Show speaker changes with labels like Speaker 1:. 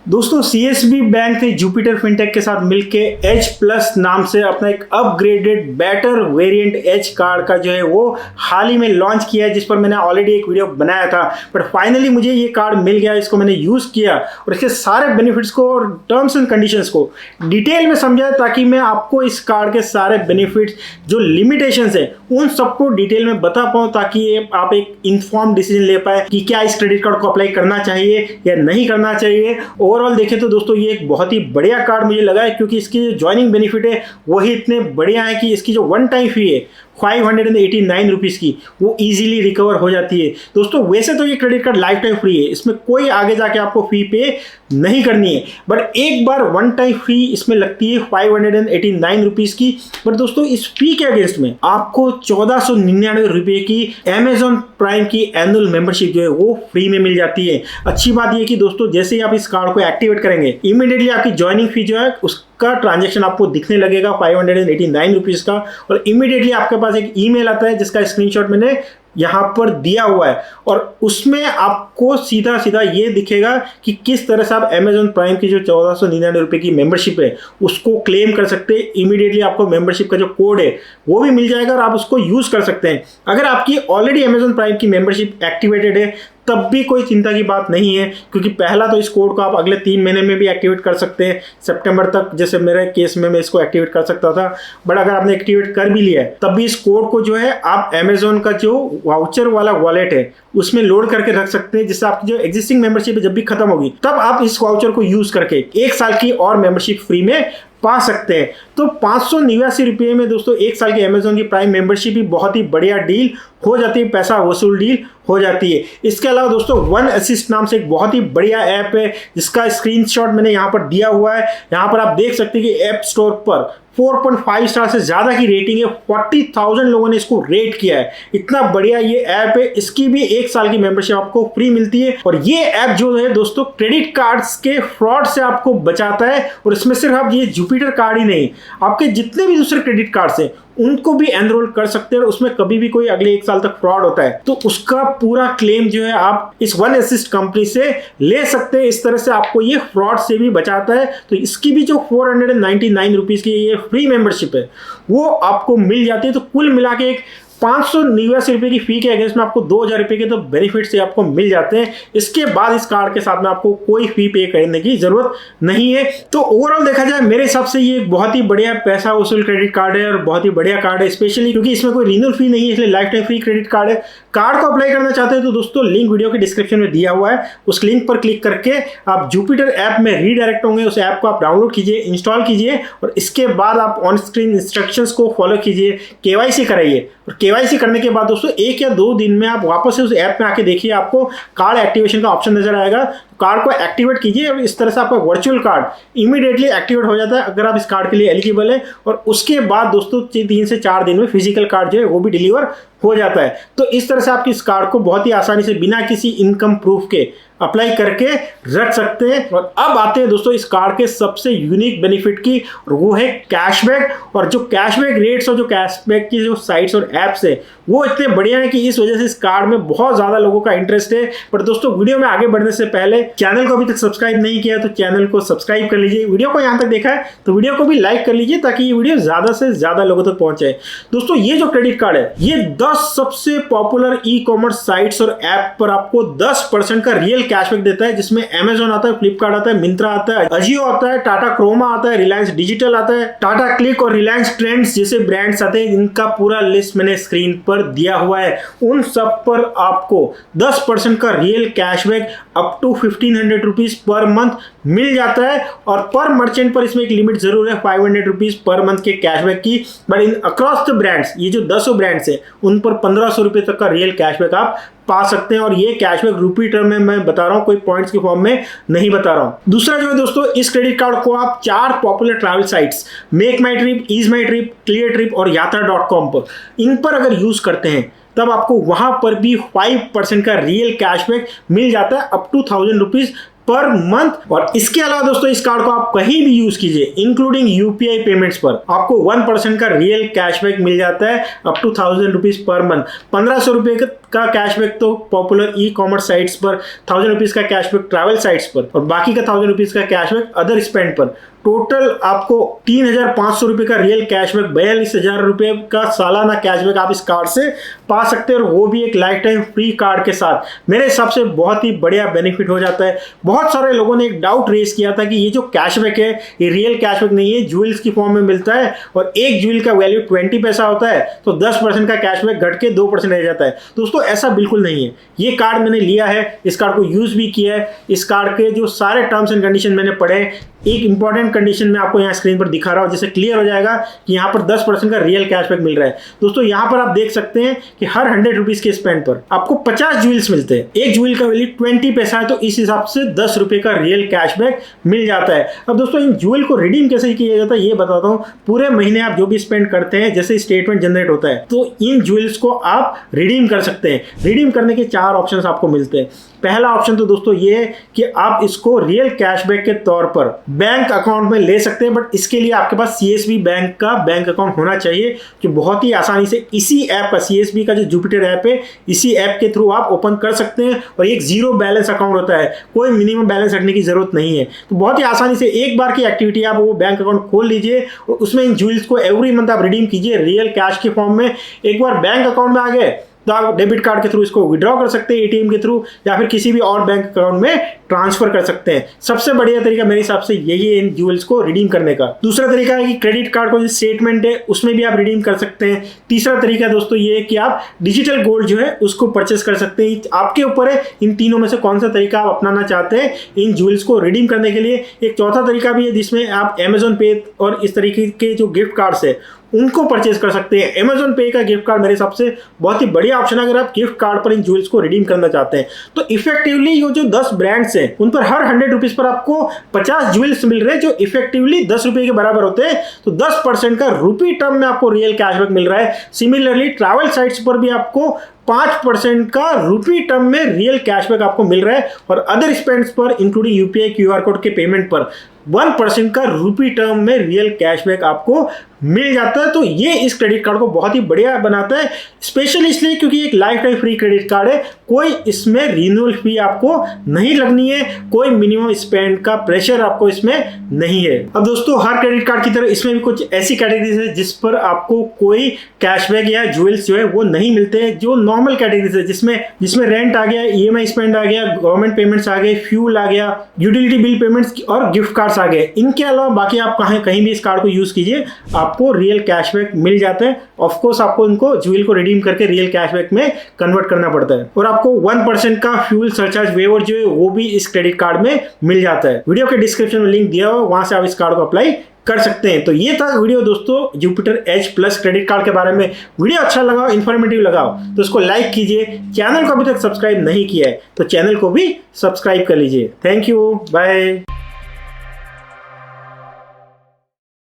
Speaker 1: दोस्तों CSB bank ने Jupiter fintech के साथ मिलके एच प्लस नाम से अपना एक upgraded better variant H card का जो है वो हाल ही में लॉन्च किया है, जिस पर मैंने ऑलरेडी एक वीडियो बनाया था। बट फाइनली मुझे ये कार्ड मिल गया, इसको मैंने यूज़ किया और इसके सारे बेनिफिट्स को और टर्म्स एंड कंडीशंस को डिटेल में समझा, ताकि मैं आपको इस कार्ड के सारे बेनिफिट्स जो लिमिटेशंस है उन सबको डिटेल में बता पाऊँ, ताकि आप एक इन्फॉर्म डिसीजन ले पाए कि क्या इस क्रेडिट कार्ड को अप्लाई करना चाहिए या नहीं करना चाहिए। ओवरऑल देखें तो दोस्तों ये एक बहुत ही बढ़िया कार्ड मुझे लगा है, क्योंकि इसकी जो ज्वाइनिंग बेनिफिट है वही इतने बढ़िया है कि इसकी जो वन टाइम फी है 589 रुपीज़ की वो इजीली रिकवर हो जाती है। दोस्तों वैसे तो ये credit card life time free है, इसमें कोई आगे जाके आपको फी पे नहीं करनी है, बट एक बार वन टाइम फी इसमें लगती है 589 रुपीज़ की। बट दोस्तों इस फी के अगेंस्ट में आपको 1499 रुपये की अमेजॉन प्राइम की एनुअल मेंबरशिप जो है वो फ्री में मिल जाती है। अच्छी बात ये कि दोस्तों जैसे ही आप इस कार्ड को एक्टिवेट करेंगे, इमीडिएटली आपकी ज्वाइनिंग फी जो है उसका ट्रांजैक्शन आपको दिखने लगेगा 589 रुपीज़ का, और इमीडिएटली आपके पास एक ईमेल आता है जिसका स्क्रीनशॉट मैंने यहाँ पर दिया हुआ है, और उसमें आपको सीधा सीधा ये दिखेगा कि किस तरह से आप अमेजॉन प्राइम की जो 1499 रुपये की मेंबरशिप है उसको क्लेम कर सकते हैं। इमीडिएटली आपको मेंबरशिप का जो कोड है वो भी मिल जाएगा और आप उसको यूज़ कर सकते हैं। अगर आपकी ऑलरेडी अमेजॉन प्राइम की मेंबरशिप एक्टिवेटेड है तब भी कोई चिंता की बात नहीं है, क्योंकि पहला तो इस कोड को आप अगले 3 महीने में भी एक्टिवेट कर सकते हैं, सितंबर तक जैसे मेरे केस में मैं इसको एक्टिवेट कर सकता था। बट अगर आपने एक्टिवेट कर भी लिया है तब भी इस कोड को जो है आप अमेजोन का जो वाउचर वाला वॉलेट है उसमें लोड करके रख सकते हैं, जिससे आपकी जो एग्जिस्टिंग मेंबरशिप है जब भी खत्म होगी तब आप इस वाउचर को यूज करके 1 साल की और मेंबरशिप फ्री में पा सकते हैं। तो 589 रुपये में दोस्तों 1 साल की अमेजोन की प्राइम मेंबरशिप भी बहुत ही बढ़िया डील हो जाती है, पैसा वसूल डील हो जाती है। इसके अलावा दोस्तों वन असिस्ट नाम से एक बहुत ही बढ़िया ऐप है जिसका स्क्रीनशॉट मैंने यहाँ पर दिया हुआ है। यहाँ पर आप देख सकते हैं कि ऐप स्टोर पर 4.5 स्टार से ज़्यादा की रेटिंग है, 40,000 लोगों ने इसको रेट किया है। इतना बढ़िया ये ऐप है, इसकी भी 1 साल की मेंबरशिप आपको फ्री मिलती है। और ये ऐप जो है दोस्तों क्रेडिट कार्ड्स के फ्रॉड से आपको बचाता है, और इसमें सिर्फ आप ये जुपिटर कार्ड ही नहीं, आपके जितने भी दूसरे क्रेडिट कार्ड्स हैं उनको भी एनरोल कर सकते हैं, और उसमें कभी भी कोई अगले 1 साल तक फ्रॉड होता है तो उसका पूरा क्लेम जो है आप इस वन असिस्ट कंपनी से ले सकते हैं। इस तरह से आपको ये फ्रॉड से भी बचाता है। तो इसकी भी जो 499 रुपीज़ की ये फ्री मेंबरशिप है वो आपको मिल जाती है। तो कुल मिला के एक 589 रुपये की फी के अगेंस्ट में आपको 2000 रुपये के तो बेनिफिट से आपको मिल जाते हैं। इसके बाद इस कार्ड के साथ में आपको कोई फी पे करने की जरूरत नहीं है। तो ओवरऑल देखा जाए मेरे हिसाब से ये एक बहुत ही बढ़िया पैसा वसूल क्रेडिट कार्ड है और बहुत ही बढ़िया कार्ड है, स्पेशली क्योंकि इसमें कोई रिन्यूअल फी नहीं है, इसलिए life time free credit card है। कार्ड को अप्लाई करना चाहते हैं तो दोस्तों लिंक वीडियो के डिस्क्रिप्शन में दिया हुआ है, उस लिंक पर क्लिक करके आप जुपिटर ऐप में रीडायरेक्ट होंगे। उस ऐप को आप डाउनलोड कीजिए, इंस्टॉल कीजिए, और इसके बाद आप ऑन स्क्रीन इंस्ट्रक्शंस को फॉलो कीजिए, केवाईसी कराइए, और केवाईसी करने के बाद दोस्तों 1 या 2 दिन में आप वापस से उस ऐप में आके देखिए, आपको कार्ड एक्टिवेशन का ऑप्शन नजर आएगा। कार्ड को एक्टिवेट कीजिए और इस तरह से आपका वर्चुअल कार्ड इमीडिएटली एक्टिवेट हो जाता है अगर आप इस कार्ड के लिए एलिजिबल है। और उसके बाद दोस्तों 3 से 4 दिन में फिजिकल कार्ड जो है वो भी डिलीवर हो जाता है। तो इस तरह से आप इस कार्ड को बहुत ही आसानी से बिना किसी इनकम प्रूफ के अप्लाई करके रख सकते हैं। और अब आते हैं दोस्तों इस कार्ड के सबसे यूनिक बेनिफिट की, और वो है कैशबैक। और जो कैशबैक रेट्स और जो कैशबैक की जो साइट्स और एप्स है वो इतने बढ़िया है कि इस वजह से इस कार्ड में बहुत ज़्यादा लोगों का इंटरेस्ट है। पर दोस्तों वीडियो में आगे बढ़ने से पहले चैनल को अभी तक सब्सक्राइब नहीं किया तो चैनल को सब्सक्राइब कर लीजिए। वीडियो को यहाँ तक देखा है तो वीडियो को भी लाइक कर लीजिए, ताकि ये वीडियो ज़्यादा से ज़्यादा लोगों तक पहुँचे। दोस्तों ये जो क्रेडिट कार्ड है ये 10 सबसे पॉपुलर ई कॉमर्स साइट्स और ऐप पर आपको 10% का रियल कैशबैक देता है, जिसमें अमेजॉन आता है, फ्लिपकार्ट आता है, मिंत्रा आता है, अजियो आता है, टाटा क्रोमा आता है, रिलायंस डिजिटल आता है, टाटा क्लिक और रिलायंस ट्रेंड्स जैसे ब्रांड्स आते हैं। इनका पूरा लिस्ट मैंने स्क्रीन पर दिया हुआ है। उन सब पर आपको 10% का real cashback up to 1500 rupees per month मिल जाता है। और पर मर्चेंट पर इसमें एक लिमिट जरूर है 500 रुपीज पर मंथ के कैशबैक की। But in across the brands, ये जो 10 ब्रांड्स है उन पर 1500 रुपये तक का रियल कैशबैक आप पा सकते हैं। और ये कैशबैक रूपी टर्म में मैं बता रहा हूं, कोई पॉइंट्स के फॉर्म में नहीं बता रहा हूं। दूसरा जो है दोस्तों, इस क्रेडिट कार्ड को आप 4 पॉपुलर ट्रैवल साइट्स मेक माई ट्रिप, ईज माई ट्रिप, क्लियर ट्रिप और यात्रा.com पर, इन पर अगर यूज करते हैं तब आपको वहां पर भी 5% का रियल कैशबैक मिल जाता है up to 1000 rupees per month. और इसके अलावा दोस्तों इस कार्ड को आप कहीं भी यूज कीजिए इंक्लूडिंग यूपीआई पेमेंट्स पर, आपको 1% का रियल कैशबैक मिल जाता है up to 1000 rupees per month. 1500 रुपये का कैशबैक तो पॉपुलर ई कॉमर्स साइट्स पर, 1000 रुपीज का कैशबैक ट्रैवल साइट्स पर, और बाकी का 1000 रुपीज का कैशबैक अदर स्पेंड पर। टोटल आपको 3500 रुपए का रियल कैशबैक, 42,000 रुपए का सालाना कैशबैक आप इस कार्ड से पा सकते हैं, और वो भी एक लाइफ टाइम फ्री कार्ड के साथ। मेरे हिसाब से बहुत ही बढ़िया बेनिफिट हो जाता है। बहुत सारे लोगों ने एक डाउट रेज किया था कि ये जो कैशबैक है ये रियल कैशबैक नहीं है, ज्वेल्स की फॉर्म में मिलता है और एक ज्वेल का वैल्यू 20 पैसा होता है, तो 10% का कैशबैक घट के 2% रह जाता है। दोस्तों ऐसा बिल्कुल नहीं है। ये कार्ड मैंने लिया है, इस कार्ड को यूज भी किया है, इस कार्ड के जो सारे टर्म्स एंड कंडीशन मैंने पढ़े। एक इंपॉर्टेंट कंडीशन में आपको यहाँ स्क्रीन पर दिखा रहा हूँ, जिससे क्लियर हो जाएगा कि यहाँ पर 10% का रियल कैशबैक मिल रहा है। दोस्तों यहाँ पर आप देख सकते हैं कि हर 100 रुपीज के स्पेंड पर आपको 50 ज्वेल्स मिलते हैं। एक ज्वेल का वैल्यू 20 पैसा है, तो इस हिसाब से 10 रुपए का रियल कैशबैक मिल जाता है। अब दोस्तों इन ज्वेल को रिडीम कैसे किया जाता है ये बताता हूँ। पूरे महीने आप जो भी स्पेंड करते हैं, जैसे स्टेटमेंट जनरेट होता है, तो इन ज्वेल्स को आप रिडीम कर सकते हैं। रिडीम करने के 4 ऑप्शन आपको मिलते हैं। पहला ऑप्शन तो दोस्तों ये है कि आप इसको रियल कैशबैक के तौर पर बैंक अकाउंट में ले सकते हैं, बट इसके लिए आपके पास सीएसबी बैंक का बैंक अकाउंट होना चाहिए, जो बहुत ही आसानी से इसी ऐप का, सीएसबी का जो जुपिटर ऐप है, इसी ऐप के थ्रू आप ओपन कर सकते हैं। और एक 0 बैलेंस अकाउंट होता है, कोई मिनिमम बैलेंस रखने की जरूरत नहीं है। तो बहुत ही आसानी से एक बार की एक्टिविटी, आप वो बैंक अकाउंट खोल लीजिए और उसमें इन ज्वेल्स को एवरी मंथ आप रिडीम कीजिए रियल कैश के फॉर्म में। एक बार बैंक अकाउंट में आ गए तो आप डेबिट कार्ड के थ्रू इसको विड्रॉ कर सकते हैं, एटीएम के थ्रू, या फिर किसी भी और बैंक अकाउंट में ट्रांसफर कर सकते हैं। सबसे बढ़िया तरीका मेरे हिसाब से यही है इन ज्वेल्स को रिडीम करने का। दूसरा तरीका है कि क्रेडिट कार्ड को जो स्टेटमेंट है उसमें भी आप रिडीम कर सकते हैं। तीसरा तरीका दोस्तों ये है कि आप डिजिटल गोल्ड जो है उसको परचेस कर सकते हैं। आपके ऊपर है इन तीनों में से कौन सा तरीका आप अपनाना चाहते हैं इन ज्वेल्स को रिडीम करने के लिए। एक चौथा तरीका भी है जिसमें आप Amazon पे और इस तरीके के जो गिफ्ट कार्ड्स है उनको परचेज कर सकते हैं। Amazon पे का गिफ्ट कार्ड मेरे हिसाब से बहुत ही बढ़िया ऑप्शन है अगर आप गिफ्ट कार्ड पर इन ज्वेल्स को रिडीम करना चाहते हैं। तो इफेक्टिवली ये जो 10 ब्रांड्स हैं उन पर हर 100 रुपीज पर आपको 50 ज्वेल्स मिल रहे हैं, जो इफेक्टिवली 10 रुपए के बराबर होते हैं। तो 10% का रूपी टर्म में आपको रियल कैशबैक मिल रहा है। सिमिलरली ट्रैवल साइट्स पर भी आपको 5% का रूपी टर्म में रियल कैशबैक आपको मिल रहा है, और अदर स्पेंड्स पर इंक्लूडिंग यूपीआई क्यूआर कोड के पेमेंट पर 1% का रूपी टर्म में रियल कैशबैक आपको मिल जाता है। तो ये इस क्रेडिट कार्ड को बहुत ही बढ़िया बनाता है, स्पेशली इसलिए क्योंकि एक life time free credit card है। कोई इसमें रिन्यूअल फी आपको नहीं लगनी है, कोई मिनिमम स्पेंड का प्रेशर आपको इसमें नहीं है। अब दोस्तों हर क्रेडिट कार्ड की तरह इसमें भी कुछ ऐसी कैटेगरीज है जिस पर आपको कोई कैशबैक या ज्वेल्स जो है वो नहीं मिलते हैं। जो नॉर्मल कैटेगरीज है जिसमें रेंट आ गया, ईएमआई स्पेंड आ गया, गवर्नमेंट पेमेंट्स आ गए, फ्यूल आ गया, यूटिलिटी बिल पेमेंट्स और गिफ्ट कार्ड्स आ गए। इनके अलावा बाकी आप कहीं भी इस कार्ड को यूज कीजिए आपको रियल कैशबैक मिल जाता है। ऑफ कोर्स आपको इनको ज्वेल को रिडीम करके रियल कैशबैक में कन्वर्ट करना पड़ता है, और आपको 1% का फ्यूल सरचार्ज वेवर जो है वो भी इस क्रेडिट कार्ड में मिल जाता है। वीडियो के डिस्क्रिप्शन में लिंक दिया हुआ, वहां से आप इस कार्ड को अप्लाई कर सकते हैं। तो ये था वीडियो दोस्तों Jupiter Edge plus credit card के बारे में। वीडियो अच्छा लगा, इन्फॉर्मेटिव लगा तो इसको लाइक कीजिए। चैनल को अभी तक सब्सक्राइब नहीं किया है तो चैनल को भी सब्सक्राइब कर लीजिए। Thank you, bye.